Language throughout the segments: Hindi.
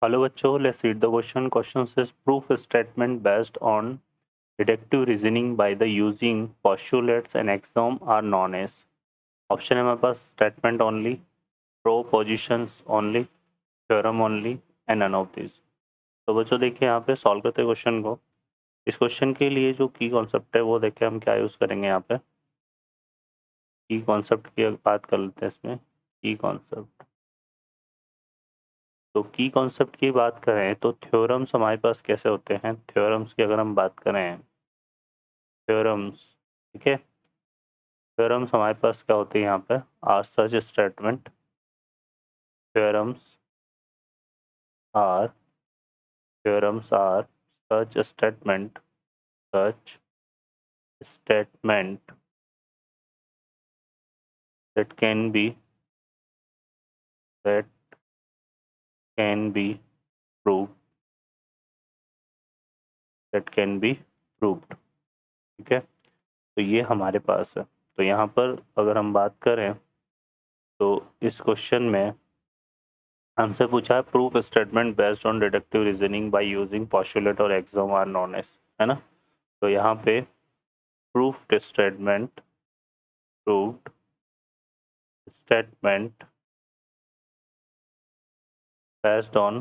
हेलो बच्चों, let's read the question. Question says proof a statement based on deductive reasoning by the using postulates and axiom are known as. Option है हमारे पास statement only, propositions only, theorem only and none of this. तो बच्चों देखिए यहाँ पे सॉल्व करते हैं क्वेश्चन को. इस क्वेश्चन के लिए जो की कॉन्सेप्ट है वो देखिए हम क्या यूज़ करेंगे. यहाँ पे की कॉन्सेप्ट की बात कर लेते हैं. इसमें की कॉन्सेप्ट, तो की कॉन्सेप्ट की बात करें तो थ्योरम्स हमारे पास कैसे होते हैं. थ्योरम्स की अगर हम बात करें, थ्योरम्स, ठीक है, थ्योरम्स हमारे पास क्या होते हैं यहाँ पे, are such statement. Theorems are theorems are such statement, such statement that can be that can be proved, that can be proved. ठीक है, तो ये हमारे पास है. तो यहाँ पर अगर हम बात करें तो इस क्वेश्चन में हमसे पूछा है proof statement based on deductive reasoning by using postulate और एक्सोम आर नोन एज, है ना. तो यहाँ पे proofed statement, proved statement based on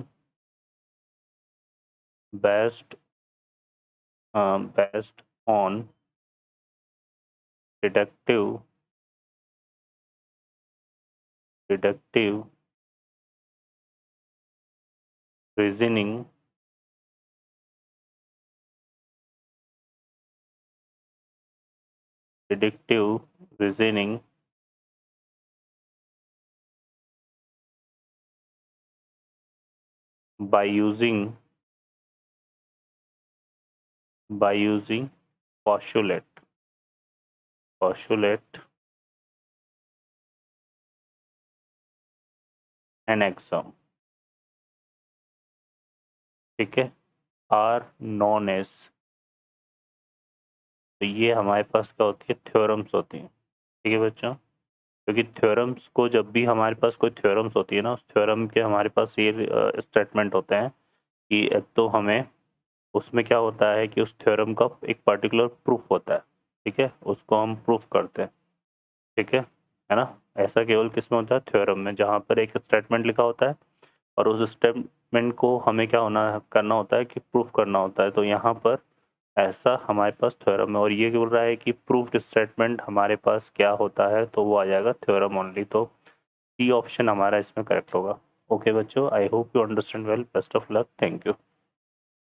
based based on deductive reasoning deductive reasoning by using postulate and axiom, ठीक है, आर नॉन एज. तो ये हमारे पास क्या होती है, थ्योरम्स होती हैं. ठीक है बच्चों, क्योंकि थ्योरम्स को जब भी हमारे पास कोई थ्योरम्स होती है ना, उस थ्योरम के हमारे पास ये स्टेटमेंट होते हैं कि एक तो हमें उसमें क्या होता है कि उस थ्योरम का एक पर्टिकुलर प्रूफ होता है. ठीक है, उसको हम प्रूफ करते हैं. ठीक है ना. ऐसा केवल किस में होता है, थ्योरम में, जहाँ पर एक स्टेटमेंट लिखा होता है और उस स्टेटमेंट को हमें क्या होना करना होता है कि प्रूफ करना होता है. तो यहाँ पर ऐसा हमारे पास थ्योरम है और ये बोल रहा है कि प्रूफ्ड स्टेटमेंट हमारे पास क्या होता है, तो वो आ जाएगा थ्योरम ओनली. तो सी ऑप्शन हमारा इसमें करेक्ट होगा. ओके बच्चों, I hope you understand well. Best of luck. Thank you.